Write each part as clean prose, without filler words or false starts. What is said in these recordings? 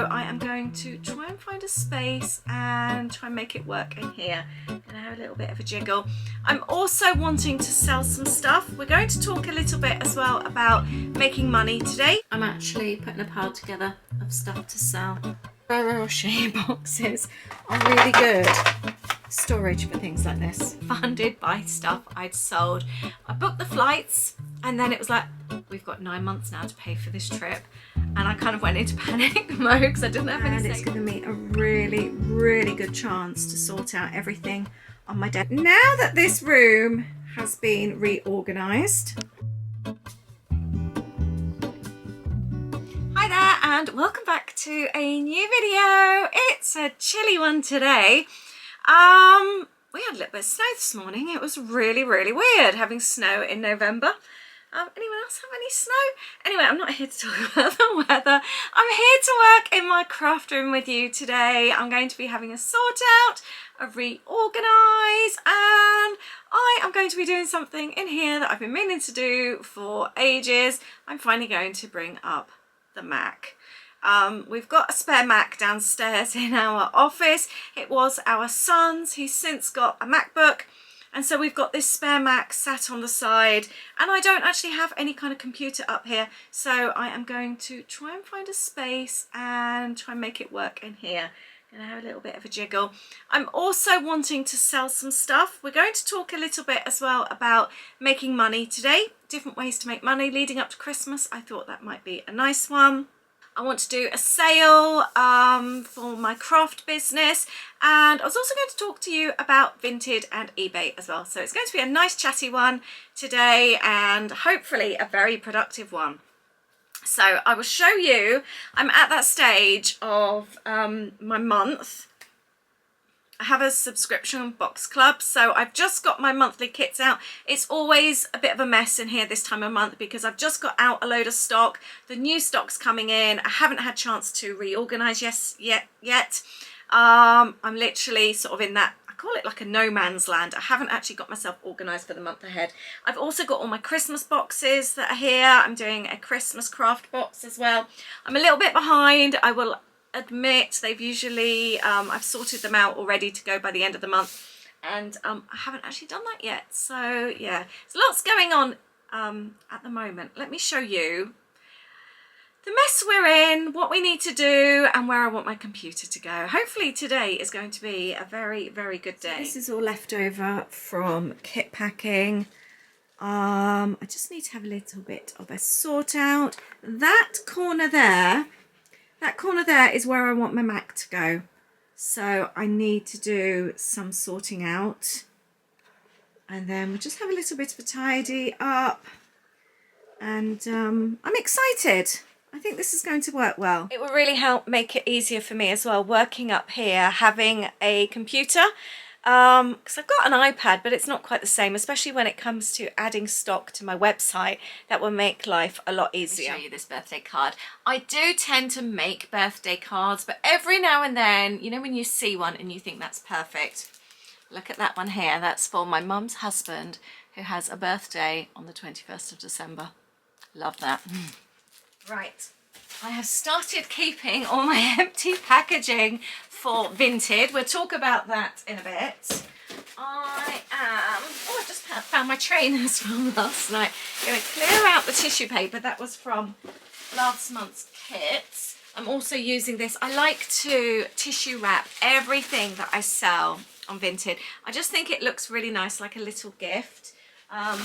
I am going to try and find a space and try and make it work in here. Gonna have a little bit of a jiggle. I'm also wanting to sell some stuff. We're going to talk a little bit as well about making money today. I'm actually putting a pile together of stuff to sell. Referral boxes are really good storage for things like this. Funded by stuff I'd sold. I booked the flights and then it was like, we've got 9 months now to pay for this trip. And I kind of went into panic mode because I didn't have any savings. It's going to be a really, really good chance to sort out everything on my desk. Now that this room has been reorganized. Hi there and welcome back to a new video. It's a chilly one today. We had a little bit of snow this morning. It was really, really weird having snow in November. Anyone else have any snow? Anyway, I'm not here to talk about the weather. I'm here to work in my craft room with you today. I'm going to be having a sort out, a reorganize, and I am going to be doing something in here that I've been meaning to do for ages. I'm finally going to bring up the Mac. We've got a spare Mac downstairs in our office. It was our son's. He's since got a MacBook. And so we've got this spare Mac sat on the side and I don't actually have any kind of computer up here. So I am going to try and find a space and try and make it work in here. And I have a little bit of a jiggle. I'm also wanting to sell some stuff. We're going to talk a little bit as well about making money today. Different ways to make money leading up to Christmas. I thought that might be a nice one. I want to do a sale for my craft business, and I was also going to talk to you about Vinted and eBay as well. So it's going to be a nice chatty one today and hopefully a very productive one. So I will show you, I'm at that stage of my month. I have a subscription box club, so I've just got my monthly kits out. It's always a bit of a mess in here this time of month because I've just got out a load of stock. The new stock's coming in. I haven't had a chance to reorganize yet. I'm literally sort of in that, I call it like a no man's land. I haven't actually got myself organized for the month ahead. I've also got all my Christmas boxes that are here. I'm doing a Christmas craft box as well. I'm a little bit behind, I will admit. They've usually I've sorted them out all ready to go by the end of the month, and I haven't actually done that yet. So yeah, there's lots going on at the moment. Let me show you the mess we're in, what we need to do, and where I want my computer to go. Hopefully today is going to be a very, very good day. So this is all left over from kit packing. I just need to have a little bit of a sort out. That corner there is where I want my Mac to go. So I need to do some sorting out. And then we'll just have a little bit of a tidy up. And I'm excited. I think this is going to work well. It will really help make it easier for me as well, working up here, having a computer. Because I've got an iPad, but it's not quite the same, especially when it comes to adding stock to my website. That will make life a lot easier. I'll show you this birthday card. I do tend to make birthday cards, but every now and then, you know, when you see one and you think that's perfect. Look at that one here. That's for my mum's husband, who has a birthday on the 21st of December. Love that. Right. I have started keeping all my empty packaging for Vinted. We'll talk about that in a bit. I just found my trainers from last night. I'm going to clear out the tissue paper. That was from last month's kit. I'm also using this. I like to tissue wrap everything that I sell on Vinted. I just think it looks really nice, like a little gift. I'm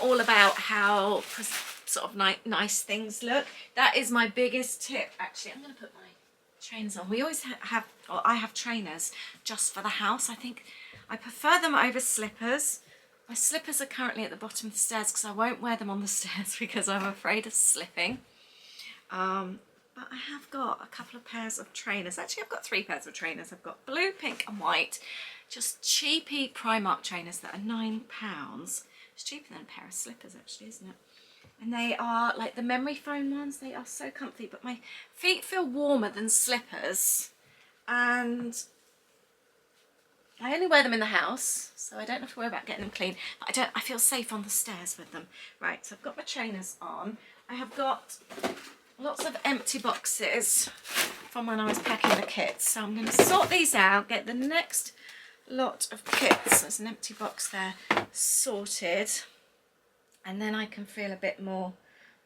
all about how sort of nice things look. That is my biggest tip. Actually, I'm going to put my trainers on. We always have, or I have trainers just for the house. I think I prefer them over slippers. My slippers are currently at the bottom of the stairs because I won't wear them on the stairs because I'm afraid of slipping. But I have got a couple of pairs of trainers. Actually, I've got 3 pairs of trainers. I've got blue, pink and white. Just cheapy Primark trainers that are £9. It's cheaper than a pair of slippers actually, isn't it? And they are like the memory foam ones. They are so comfy, but my feet feel warmer than slippers. And I only wear them in the house, so I don't have to worry about getting them clean. But I feel safe on the stairs with them. Right, so I've got my trainers on. I have got lots of empty boxes from when I was packing the kits. So I'm going to sort these out, get the next lot of kits, there's an empty box there, sorted, and then I can feel a bit more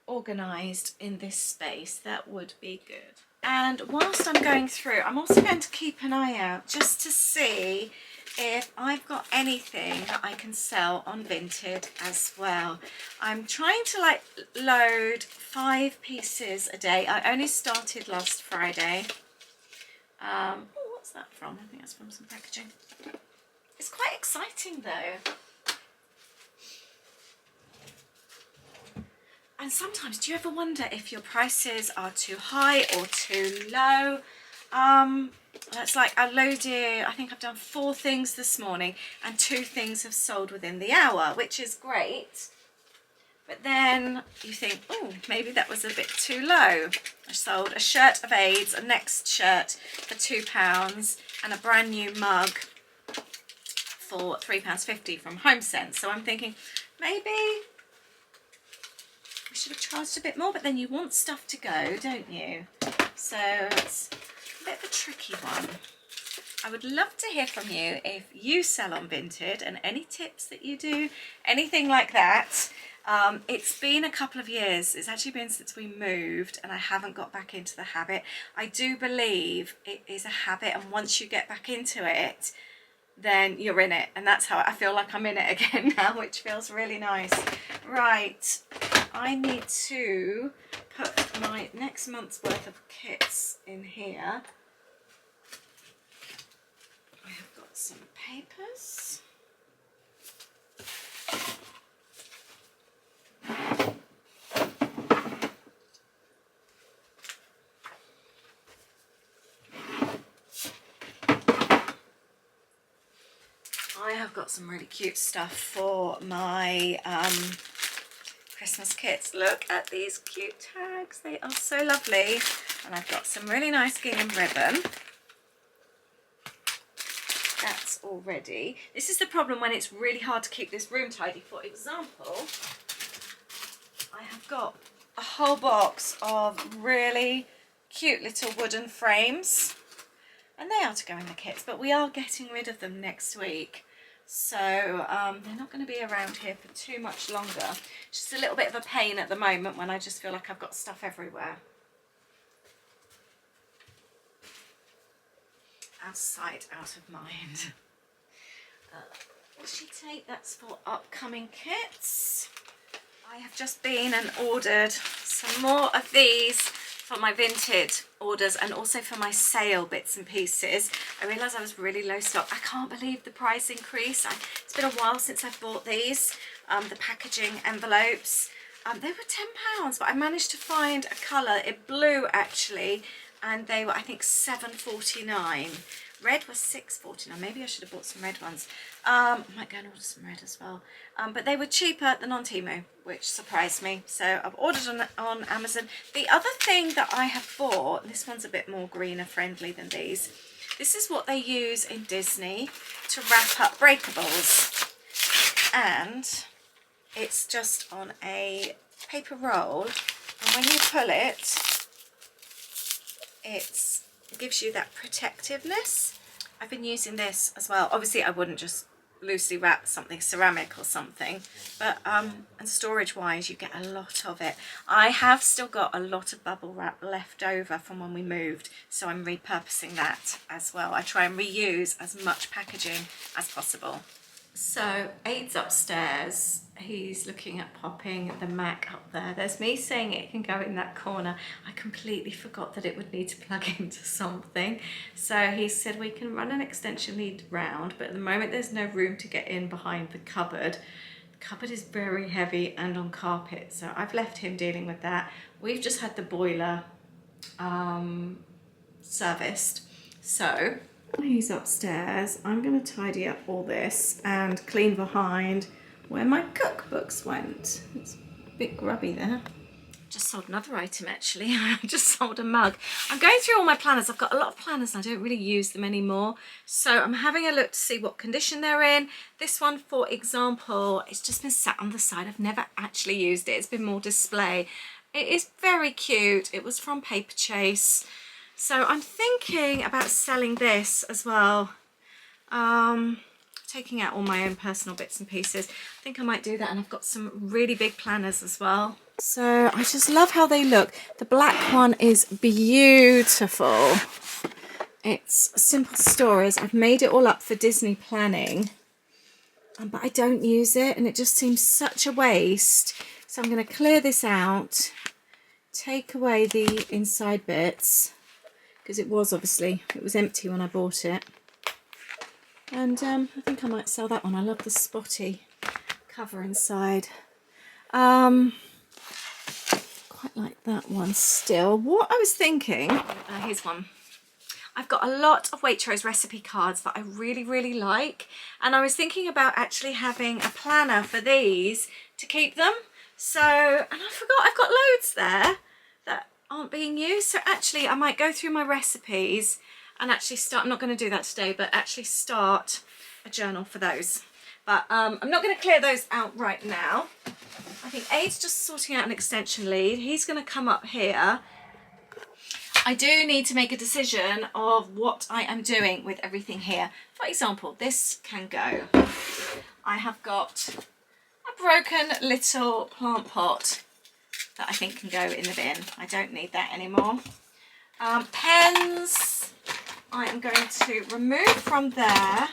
organised in this space. That would be good. And whilst I'm going through, I'm also going to keep an eye out just to see if I've got anything that I can sell on Vinted as well. I'm trying to like load 5 pieces a day. I only started last Friday. Oh, what's that from? I think that's from some packaging. It's quite exciting though. And sometimes, do you ever wonder if your prices are too high or too low? That's like I loaded, I think I've done 4 things this morning and 2 things have sold within the hour, which is great. But then you think, oh, maybe that was a bit too low. I sold a shirt of AIDS, a next shirt for £2 and a brand new mug for £3.50 from HomeSense. So I'm thinking maybe I should have charged a bit more, but then you want stuff to go, don't you? So it's a bit of a tricky one. I would love to hear from you if you sell on Vinted and any tips that you do, anything like that. It's been a couple of years. It's actually been since we moved and I haven't got back into the habit. I do believe it is a habit, and once you get back into it, then you're in it, and that's how I feel like I'm in it again now, which feels really nice. Right, I need to put my next month's worth of kits in here. I have got some papers. I have got some really cute stuff for my Christmas kits. Look at these cute tags, they are so lovely. And I've got some really nice gingham ribbon. That's all ready. This is the problem when it's really hard to keep this room tidy. For example, I have got a whole box of really cute little wooden frames, and they are to go in the kits, but we are getting rid of them next week. So they're not going to be around here for too much longer. Just a little bit of a pain at the moment when I just feel like I've got stuff everywhere. Out of sight, out of mind. Washi tape, that's for upcoming kits. I have just been and ordered some more of these for my Vinted orders and also for my sale bits and pieces. I realised I was really low stock. I can't believe the price increase. It's been a while since I've bought these, the packaging envelopes. They were £10, but I managed to find a colour, blue actually, and they were, I think, £7.49. Red was £6.49. Maybe I should have bought some red ones. I might go and order some red as well. But they were cheaper than on Temu, which surprised me. So I've ordered on Amazon. The other thing that I have bought, this one's a bit more greener friendly than these. This is what they use in Disney to wrap up breakables. And it's just on a paper roll. And when you pull it, it gives you that protectiveness. I've been using this as well. Obviously I wouldn't just loosely wrap something ceramic or something, but and storage wise you get a lot of it. I have still got a lot of bubble wrap left over from when we moved, so I'm repurposing that as well. I try and reuse as much packaging as possible. So Aid's upstairs, he's looking at popping the Mac up there. There's me saying it can go in that corner. I completely forgot that it would need to plug into something. So he said we can run an extension lead round, but at the moment there's no room to get in behind the cupboard. The cupboard is very heavy and on carpet, so I've left him dealing with that. We've just had the boiler serviced, so he's upstairs. I'm going to tidy up all this and clean behind where my cookbooks went. It's a bit grubby there. Just sold another item actually. I just sold a mug. I'm going through all my planners. I've got a lot of planners and I don't really use them anymore. So I'm having a look to see what condition they're in. This one, for example, it's just been sat on the side. I've never actually used it. It's been more display. It is very cute. It was from Paper Chase. So I'm thinking about selling this as well. Taking out all my own personal bits and pieces. I think I might do that, and I've got some really big planners as well. So I just love how they look. The black one is beautiful. It's Simple Stories. I've made it all up for Disney planning, but I don't use it, and it just seems such a waste. So I'm going to clear this out, take away the inside bits, because it was empty when I bought it. And I think I might sell that one. I love the spotty cover inside. Quite like that one still. What I was thinking, here's one. I've got a lot of Waitrose recipe cards that I really, really like. And I was thinking about actually having a planner for these to keep them. So, and I forgot I've got loads there that aren't being used. So actually I might go through my recipes and actually start, I'm not going to do that today, but actually start a journal for those. But I'm not going to clear those out right now. I think Aid's just sorting out an extension lead. He's going to come up here. I do need to make a decision of what I am doing with everything here. For example, this can go. I have got a broken little plant pot that I think can go in the bin. I don't need that anymore. Pens, I am going to remove from there.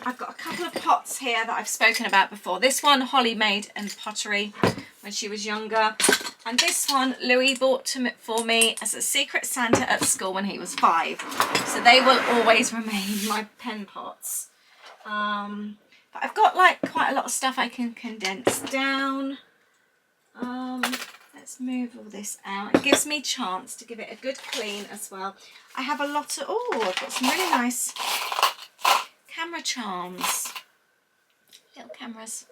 I've got a couple of pots here that I've spoken about before. This one Holly made in pottery when she was younger. And this one Louis bought for me as a secret Santa at school when he was 5. So they will always remain my pen pots. But I've got like quite a lot of stuff I can condense down. Let's move all this out. It gives me a chance to give it a good clean as well. I have a lot of, I've got some really nice camera charms. Little cameras.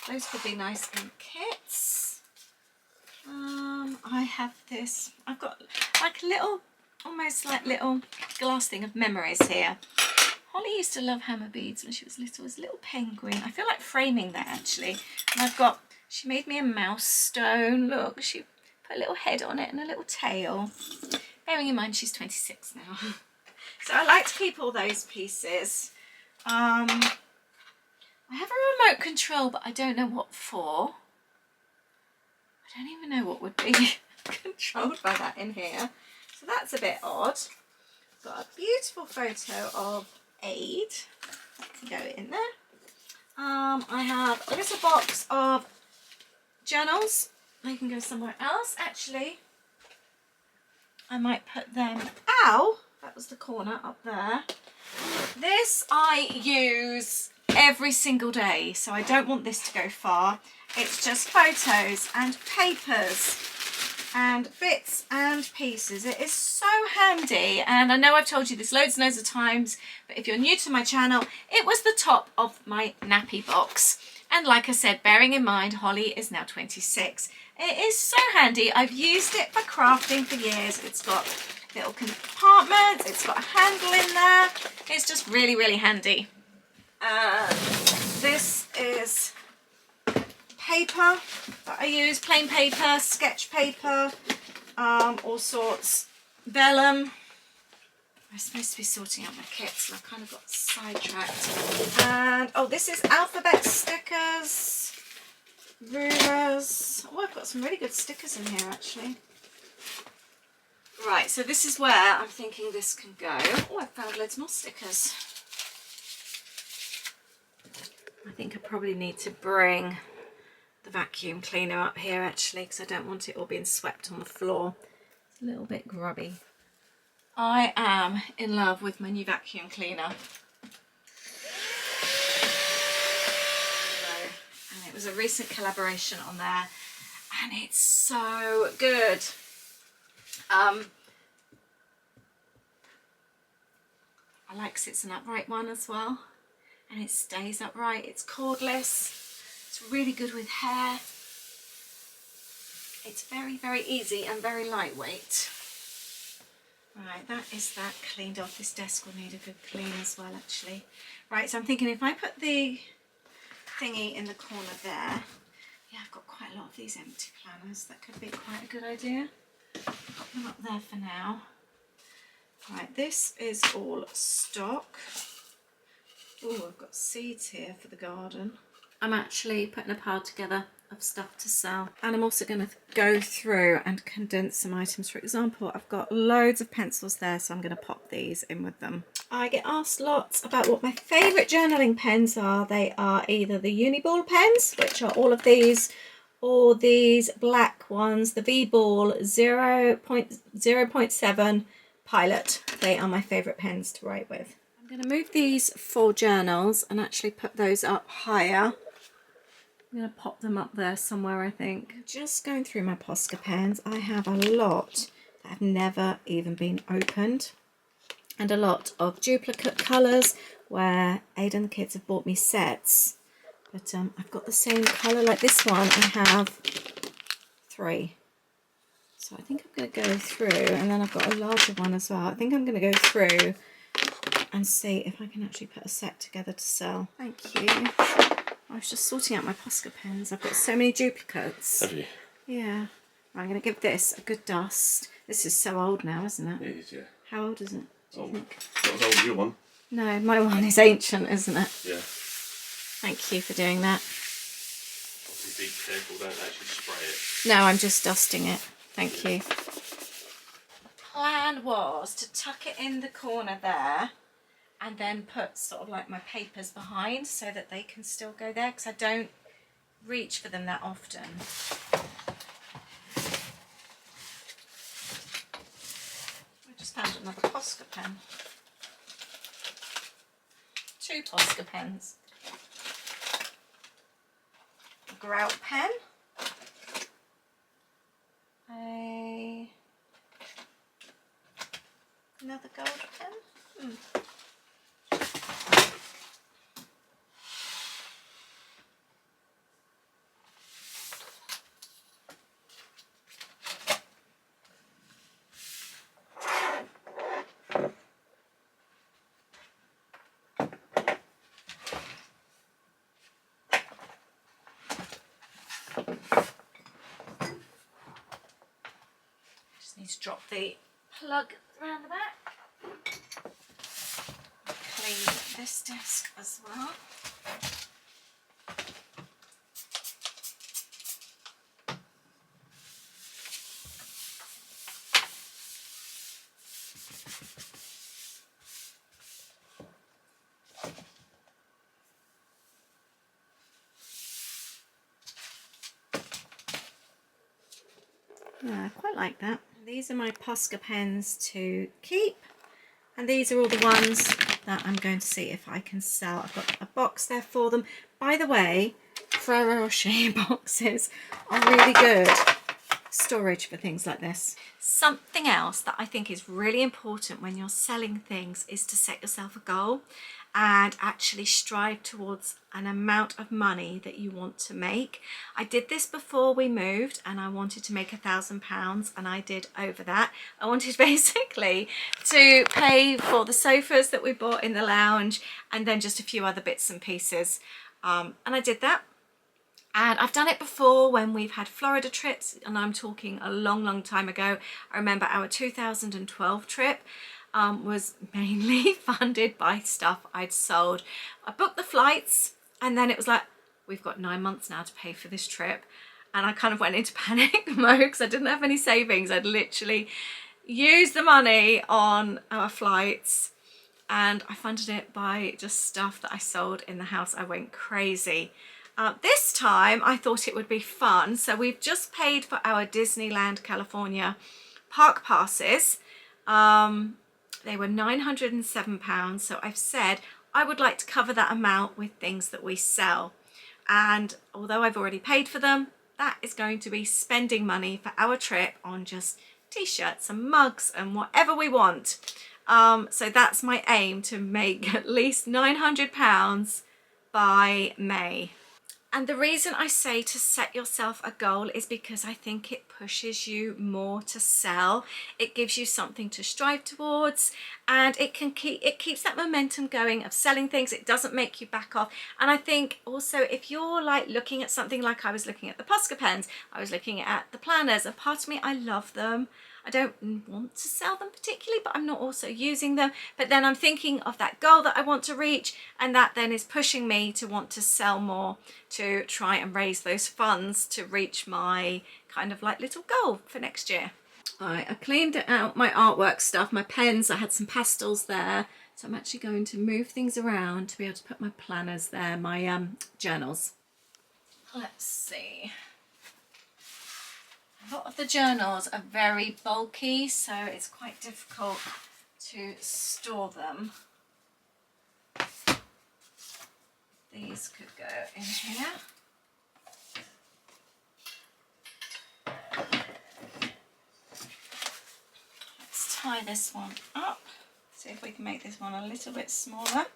Those could be nice in kits. I have this, I've got like a little, almost like little glass thing of memories here. Holly used to love hammer beads when she was little, as a little penguin. I feel like framing that actually. And I've got, she made me a mouse stone. Look, she put a little head on it and a little tail. Bearing in mind she's 26 now. So I like to keep all those pieces. I have a remote control, but I don't know what for. I don't even know what would be controlled by that in here. So that's a bit odd. Got a beautiful photo of Aid. That can go in there. I have a little box of journals. They can go somewhere else. Actually, I might put them, ow, that was the corner up there. This I use every single day, so I don't want this to go far. It's just photos and papers and bits and pieces. It is so handy, and I know I've told you this loads and loads of times, but if you're new to my channel, it was the top of my nappy box. And like I said, bearing in mind Holly is now 26, it is so handy. I've used it for crafting for years. It's got little compartments, it's got a handle in there. It's just really, really handy. This is paper that I use, plain paper, sketch paper, all sorts, vellum. I'm supposed to be sorting out my kits and I kind of got sidetracked. And oh, this is alphabet stickers, rulers. Oh, I've got some really good stickers in here actually. Right, so this is where I'm thinking this can go. Oh, I found loads more stickers. I think I probably need to bring the vacuum cleaner up here actually, because I don't want it all being swept on the floor. It's a little bit grubby. I am in love with my new vacuum cleaner. And it was a recent collaboration on there, and it's so good. I like 'cause it's an upright one as well, and it stays upright. It's cordless. It's really good with hair. It's very, very easy and very lightweight. Right, that is that cleaned off. This desk will need a good clean as well actually. Right, so I'm thinking if I put the thingy in the corner there, the Yeah, I've got quite a lot of these empty planners. That could be quite a good idea. Put them up there for now. Right, this is all stock. Oh, I've got seeds here for the garden. I'm actually putting a pile together of stuff to sell, and I'm also going to go through and condense some items. For example, I've got loads of pencils there, so I'm going to pop these in with them. I get asked lots about what my favourite journaling pens are. They are either the Uniball pens, which are all of these, or these black ones, the V-Ball 0.7 Pilot. They are my favourite pens to write with. I'm going to move these 4 journals and actually put those up higher. I'm going to pop them up there somewhere, I think. Just going through my Posca pens, I have a lot that have never even been opened, and a lot of duplicate colours where Ada and the kids have bought me sets, but I've got the same colour. Like this one, I have 3. So I think I'm going to go through, and then I've got a larger one as well. I think I'm going to go through and see if I can actually put a set together to sell. Thank you. I was just sorting out my Posca pens. I've got so many duplicates. Have you? Yeah. I'm going to give this a good dust. This is so old now, isn't it? It is, yeah. How old is it, do you think? Not as old as your one. No, my one is ancient, isn't it? Yeah. Thank you for doing that. Obviously be careful, don't actually spray it. No, I'm just dusting it. Thank you. The plan was to tuck it in the corner there, and then put sort of like my papers behind so that they can still go there, because I don't reach for them that often. I just found another Posca pen. 2 Posca pens. A grout pen. Another gold pen. Just need to drop the plug around the back. Clean this desk as well. Yeah, I quite like that. These are my Posca pens to keep, and these are all the ones that I'm going to see if I can sell. I've got a box there for them. By the way, Ferrero Rocher boxes are really good storage for things like this. Something else that I think is really important when you're selling things is to set yourself a goal and actually strive towards an amount of money that you want to make. I did this before we moved, and I wanted to make £1,000, and I did over that. I wanted basically to pay for the sofas that we bought in the lounge, and then just a few other bits and pieces, and I did that. And I've done it before when we've had Florida trips, and I'm talking a long time ago. I remember our 2012 trip was mainly funded by stuff I'd sold. I booked the flights, and then it was like, we've got 9 months now to pay for this trip. And I kind of went into panic mode because I didn't have any savings. I'd literally used the money on our flights, and I funded it by just stuff that I sold in the house. I went crazy. This time I thought it would be fun, so we've just paid for our Disneyland California park passes. They were £907, so I've said I would like to cover that amount with things that we sell. And although I've already paid for them, that is going to be spending money for our trip on just t-shirts and mugs and whatever we want. So that's my aim, to make at least £900 by May. And the reason I say to set yourself a goal is because I think it pushes you more to sell. It gives you something to strive towards, and it keeps that momentum going of selling things. It doesn't make you back off. And I think also if you're like looking at something like I was looking at the Posca pens, I was looking at the planners, and part of me, I love them. I don't want to sell them particularly, but I'm not also using them. But then I'm thinking of that goal that I want to reach, and that then is pushing me to want to sell more, to try and raise those funds to reach my kind of like little goal for next year. I cleaned out my artwork stuff, my pens. I had some pastels there. So I'm actually going to move things around to be able to put my planners there, my journals. Let's see. A lot of the journals are very bulky, so it's quite difficult to store them. These could go in here. Let's tie this one up. See if we can make this one a little bit smaller.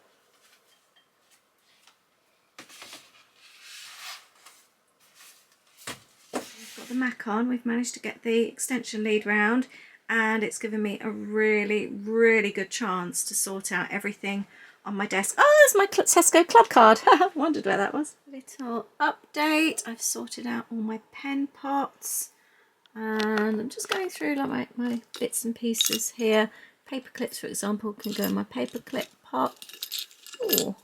We've got the Mac on. We've managed to get the extension lead round, and it's given me a really, really good chance to sort out everything on my desk. Oh, there's my Tesco club card. Wondered where that was. Little update. I've sorted out all my pen pots, and I'm just going through like my bits and pieces here. Paper clips, for example, can go in my paper clip pot. Oh,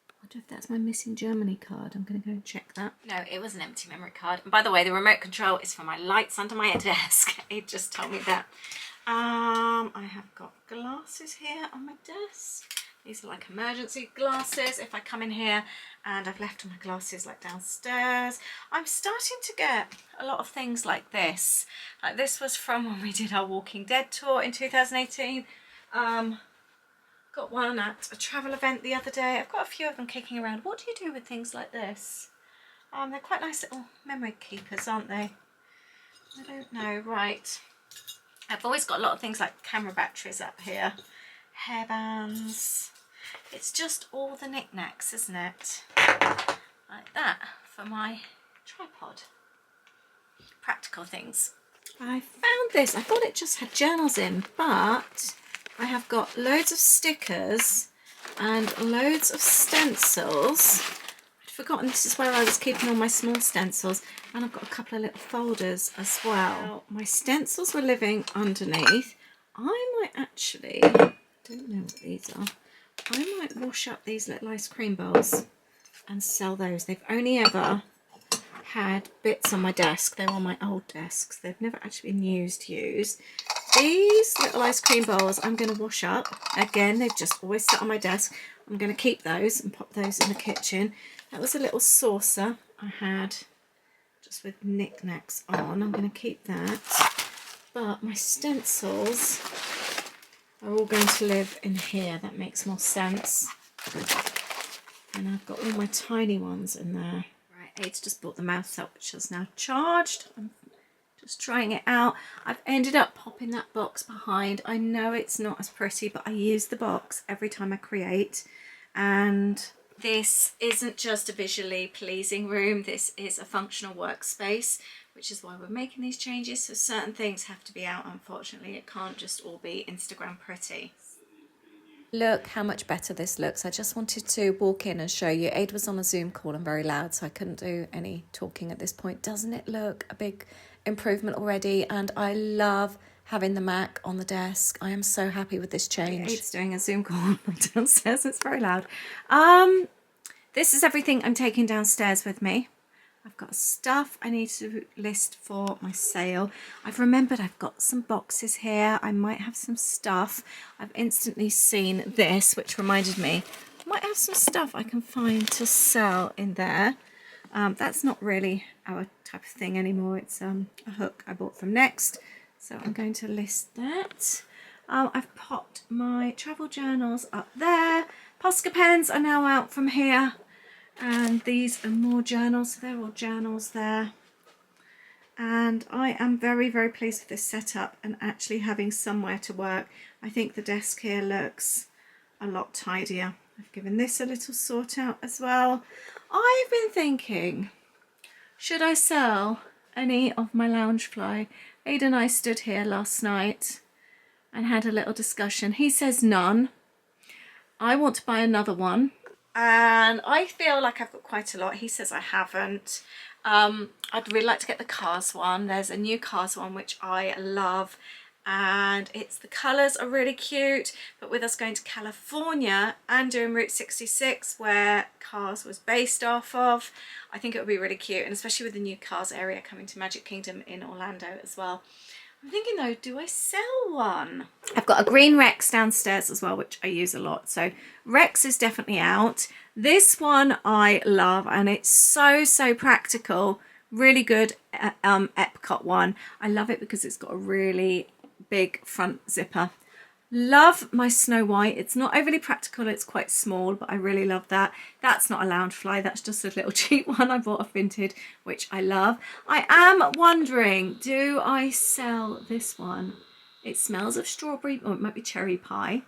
I wonder if that's my missing Germany card. I'm going to go and check that. No, it was an empty memory card. And by the way, the remote control is for my lights under my desk. It just told me that. I have got glasses here on my desk. These are like emergency glasses if I come in here and I've left all my glasses like downstairs. I'm starting to get a lot of things like this. Like this was from when we did our Walking Dead tour in 2018. Got one at a travel event the other day. I've got a few of them kicking around. What do you do with things like this? They're quite nice little memory keepers, aren't they? I don't know. Right. I've always got a lot of things like camera batteries up here. Hairbands. It's just all the knickknacks, isn't it? Like that for my tripod. Practical things. I found this. I thought it just had journals in, but I have got loads of stickers and loads of stencils. I'd forgotten this is where I was keeping all my small stencils, and I've got a couple of little folders as well. Now, my stencils were living underneath. I might actually, I don't know what these are. I might wash up these little ice cream bowls and sell those. They've only ever had bits on my desk. They're on my old desks. They've never actually been used. These little ice cream bowls I'm going to wash up. Again, they've just always sat on my desk. I'm going to keep those and pop those in the kitchen. That was a little saucer I had just with knickknacks on. I'm going to keep that. But my stencils are all going to live in here. That makes more sense. And I've got all my tiny ones in there. Right, Aid's just brought the mouse up, which is now charged. I'm just trying it out. I've ended up popping that box behind. I know it's not as pretty, but I use the box every time I create. And this isn't just a visually pleasing room. This is a functional workspace, which is why we're making these changes. So certain things have to be out, unfortunately. It can't just all be Instagram pretty. Look how much better this looks. I just wanted to walk in and show you. Aid was on a Zoom call and very loud, so I couldn't do any talking at this point. Doesn't it look a big improvement already? And I love having the Mac on the desk. I am so happy with this change. Aid's doing a Zoom call downstairs. It's very loud. This is everything I'm taking downstairs with me. I've got stuff I need to list for my sale. I've remembered I've got some boxes here. I might have some stuff. I've instantly seen this, which reminded me I might have some stuff I can find to sell in there. That's not really our type of thing anymore. It's a hook I bought from Next. So I'm going to list that. I've popped my travel journals up there. Posca pens are now out from here. And these are more journals, so they're all journals there. And I am very, very pleased with this setup and actually having somewhere to work. I think the desk here looks a lot tidier. I've given this a little sort out as well. I've been thinking, should I sell any of my Loungefly? Ada and I stood here last night and had a little discussion. He says none. I want to buy another one. And I feel like I've got quite a lot. He says I haven't. I'd really like to get the Cars one. There's a new Cars one which I love, and the colours are really cute. But with us going to California and doing Route 66 where Cars was based off of, I think it would be really cute, and especially with the new Cars area coming to Magic Kingdom in Orlando as well. I'm thinking though, do I sell one? I've got a green Rex downstairs as well, which I use a lot. So Rex is definitely out. This one I love, and it's so practical. Really good Epcot one. I love it because it's got a really big front zipper. Love my Snow White. It's not overly practical, it's quite small, but I really love that. That's not a Loungefly, that's just a little cheap one I bought off Vinted, which I love. I am wondering, do I sell this one? It smells of strawberry, or it might be cherry pie,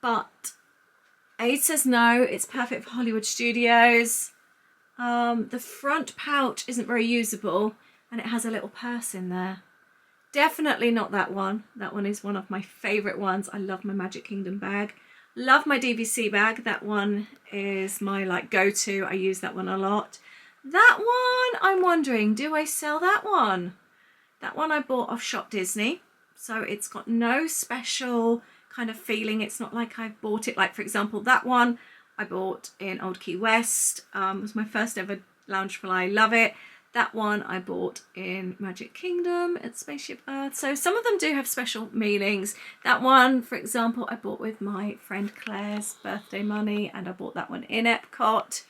but Aid says no, it's perfect for Hollywood Studios. The front pouch isn't very usable, and it has a little purse in there. Definitely not that one. That one is one of my favourite ones. I love my Magic Kingdom bag. Love my DVC bag. That one is my like go-to. I use that one a lot. That one, I'm wondering, do I sell that one? That one I bought off Shop Disney. So it's got no special kind of feeling. It's not like I bought it. Like, for example, that one I bought in Old Key West. It was my first ever Loungefly. I love it. That one I bought in Magic Kingdom at Spaceship Earth. So some of them do have special meanings. That one, for example, I bought with my friend Claire's birthday money, and I bought that one in Epcot.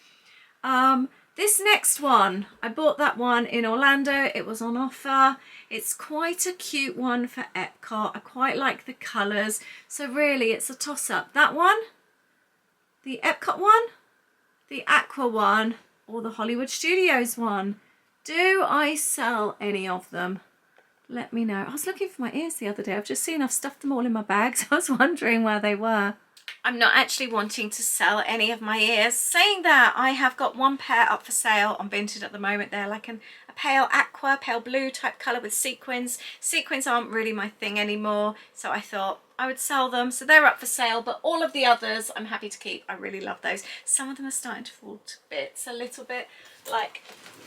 This next one, I bought that one in Orlando. It was on offer. It's quite a cute one for Epcot. I quite like the colours. So really, it's a toss-up. That one, the Epcot one, the Aqua one, or the Hollywood Studios one. Do I sell any of them? Let me know. I was looking for my ears the other day. I've just seen I've stuffed them all in my bag, so I was wondering where they were. I'm not actually wanting to sell any of my ears. Saying that, I have got one pair up for sale on Vinted at the moment. They're like a pale aqua, pale blue type colour with sequins. Sequins aren't really my thing anymore, so I thought I would sell them. So they're up for sale, but all of the others I'm happy to keep. I really love those. Some of them are starting to fall to bits a little bit, like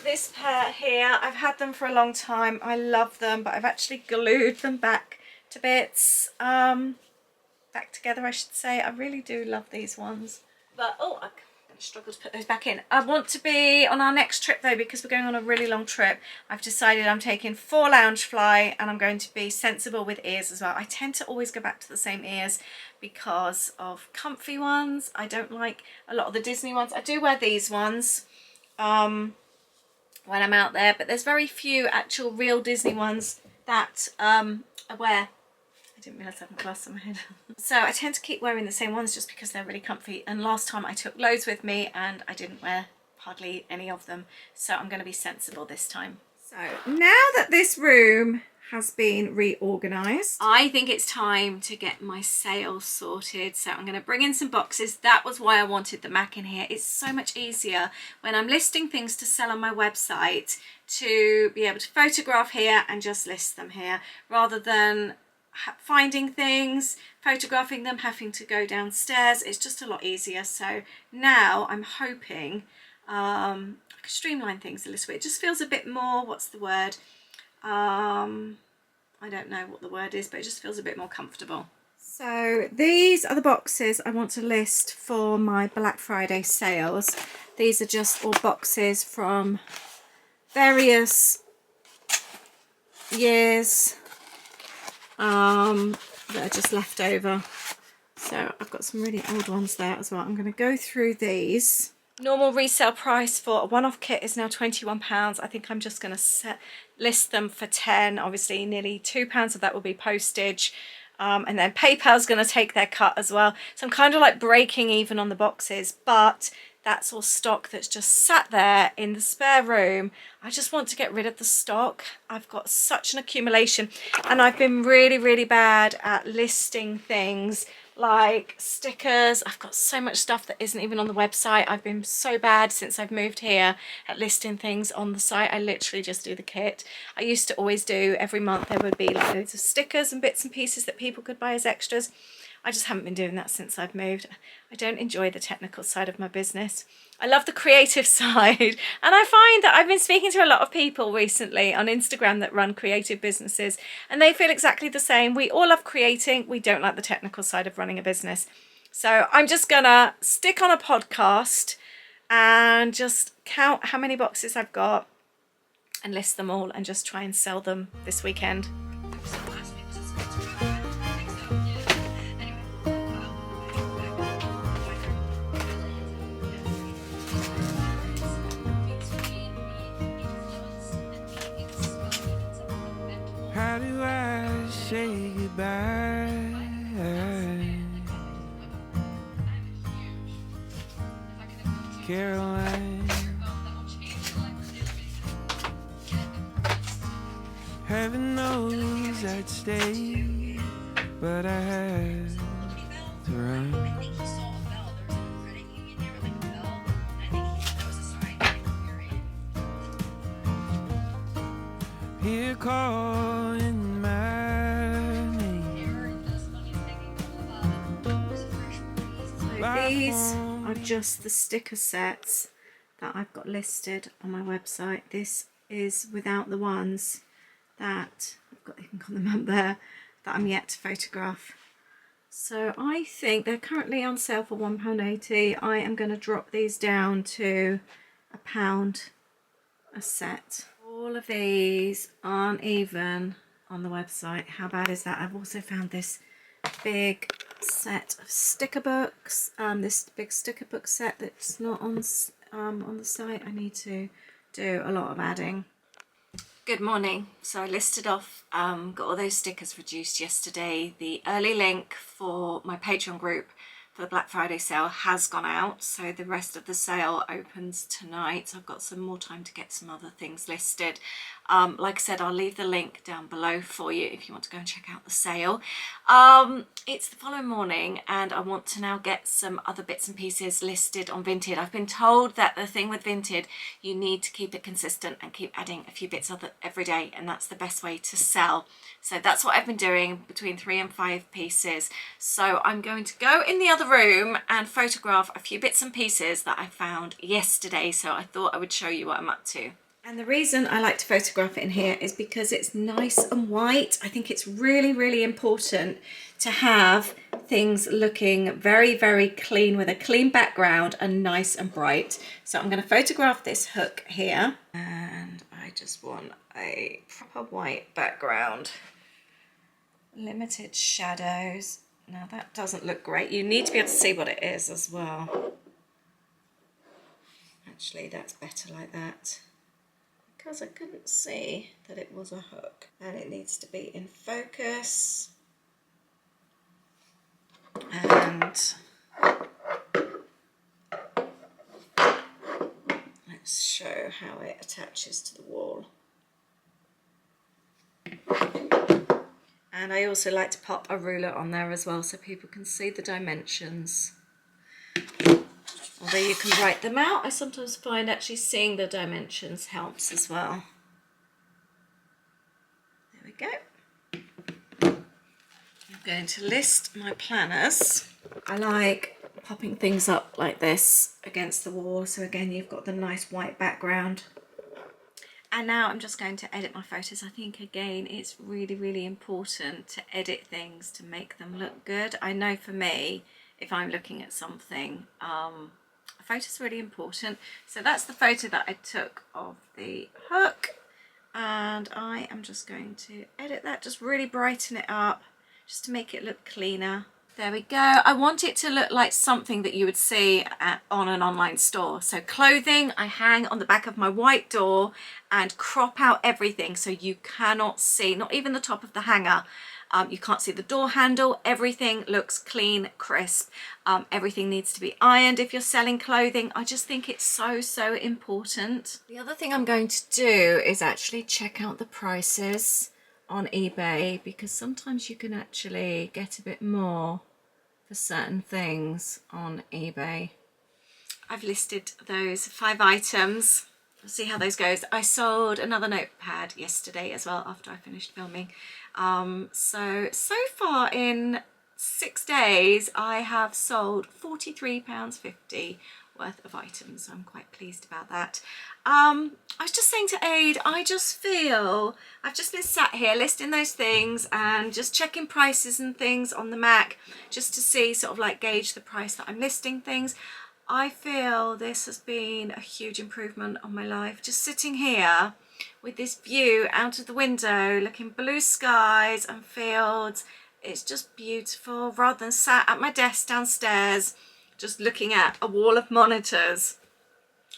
this pair here. I've had them for a long time. I love them, but I've actually glued them back to bits. Back together, I should say. I really do love these ones. But, oh, I'm going to struggle to put those back in. I want to be on our next trip, though, because we're going on a really long trip. I've decided I'm taking 4 Loungefly, and I'm going to be sensible with ears as well. I tend to always go back to the same ears because of comfy ones. I don't like a lot of the Disney ones. I do wear these ones when I'm out there, but there's very few actual real Disney ones that I wear. I didn't realise I had glasses on my head. So I tend to keep wearing the same ones just because they're really comfy. And last time I took loads with me and I didn't wear hardly any of them. So I'm going to be sensible this time. So now that this room has been reorganised, I think it's time to get my sales sorted. So I'm going to bring in some boxes. That was why I wanted the Mac in here. It's so much easier when I'm listing things to sell on my website to be able to photograph here and just list them here, rather than finding things, photographing them, having to go downstairs. It's just a lot easier. So now I'm hoping I can streamline things a little bit. It just feels a bit more, what's the word? I don't know what the word is, but it just feels a bit more comfortable. So these are the boxes I want to list for my Black Friday sales. These are just all boxes from various years that are just left over. So I've got some really old ones there as well. I'm going to go through these. Normal resale price for a one-off kit is now £21. I think I'm just going to list them for 10. Obviously nearly £2 of that will be postage, and then PayPal's going to take their cut as well. So I'm kind of like breaking even on the boxes, but That's all stock that's just sat there in the spare room. I just want to get rid of the stock. I've got such an accumulation, and I've been really, really bad at listing things like stickers. I've got so much stuff that isn't even on the website. I've been so bad since I've moved here at listing things on the site. I literally just do the kit. I used to always do, every month there would be like loads of stickers and bits and pieces that people could buy as extras. I just haven't been doing that since I've moved. I don't enjoy the technical side of my business. I love the creative side, and I find that I've been speaking to a lot of people recently on Instagram that run creative businesses, and they feel exactly the same. We all love creating, we don't like the technical side of running a business. So I'm just gonna stick on a podcast and just count how many boxes I've got and list them all and just try and sell them this weekend. How do I say goodbye? Caroline, heaven knows I'd stay, but I had to run. Here calling my name. So these are just the sticker sets that I've got listed on my website. This is without the ones that I've got, you can call them up there, that I'm yet to photograph. So I think they're currently on sale for £1.80. I am going to drop these down to £1 a set. All of these aren't even on the website. How bad is that? I've also found this big set of sticker books, this big sticker book set that's not on the site. I need to do a lot of adding. Good morning. So I listed off, got all those stickers reduced yesterday. The early link for my Patreon group for the Black Friday sale has gone out, so the rest of the sale opens tonight. So I've got some more time to get some other things listed. Like I said, I'll leave the link down below for you if you want to go and check out the sale. It's the following morning and I want to now get some other bits and pieces listed on Vinted. I've been told that the thing with Vinted, you need to keep it consistent and keep adding a few bits of it every day, and that's the best way to sell. So that's what I've been doing, between 3 and 5 pieces. So I'm going to go in the other room and photograph a few bits and pieces that I found yesterday. So I thought I would show you what I'm up to. And the reason I like to photograph it in here is because it's nice and white. I think it's really, really important to have things looking very, very clean with a clean background and nice and bright. So I'm going to photograph this hook here, and I just want a proper white background. Limited shadows. Now that doesn't look great. You need to be able to see what it is as well. Actually, that's better like that, because I couldn't see that it was a hook, and it needs to be in focus. And let's show how it attaches to the wall. And I also like to pop a ruler on there as well so people can see the dimensions. Although you can write them out, I sometimes find actually seeing the dimensions helps as well. There we go. I'm going to list my planners. I like popping things up like this against the wall, so again you've got the nice white background. And now I'm just going to edit my photos. I think again it's really, really important to edit things to make them look good. I know for me, if I'm looking at something, a photo's really important. So that's the photo that I took of the hook, and I am just going to edit that, just really brighten it up, just to make it look cleaner. There we go. I want it to look like something that you would see on an online store. So clothing, I hang on the back of my white door and crop out everything so you cannot see, not even the top of the hanger. You can't see the door handle. Everything looks clean, crisp. Everything needs to be ironed if you're selling clothing. I just think it's so important. The other thing I'm going to do is actually check out the prices on eBay, because sometimes you can actually get a bit more for certain things on eBay. I've listed those 5 items. We'll see how those goes. I sold another notepad yesterday as well after I finished filming. So far in 6 days I have sold £43.50 worth of items. I'm quite pleased about that. I was just saying to Aid, I just feel I've just been sat here listing those things and just checking prices and things on the Mac just to see, sort of like gauge the price that I'm listing things. I feel this has been a huge improvement on my life. Just sitting here with this view out of the window, looking blue skies and fields. It's just beautiful, rather than sat at my desk downstairs just looking at a wall of monitors.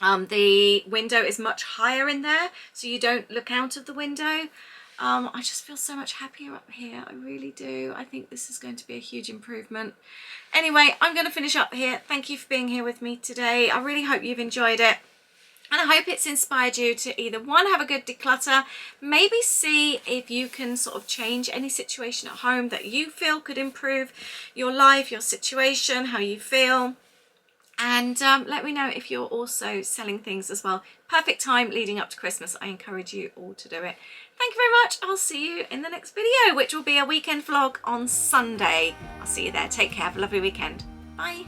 The window is much higher in there, so you don't look out of the window. I just feel so much happier up here. I really do. I think this is going to be a huge improvement. Anyway, I'm going to finish up here. Thank you for being here with me today. I really hope you've enjoyed it. And I hope it's inspired you to either, one, have a good declutter, maybe see if you can sort of change any situation at home that you feel could improve your life, your situation, how you feel. And let me know if you're also selling things as well. Perfect time leading up to Christmas. I encourage you all to do it. Thank you very much. I'll see you in the next video, which will be a weekend vlog on Sunday. I'll see you there. Take care. Have a lovely weekend. Bye.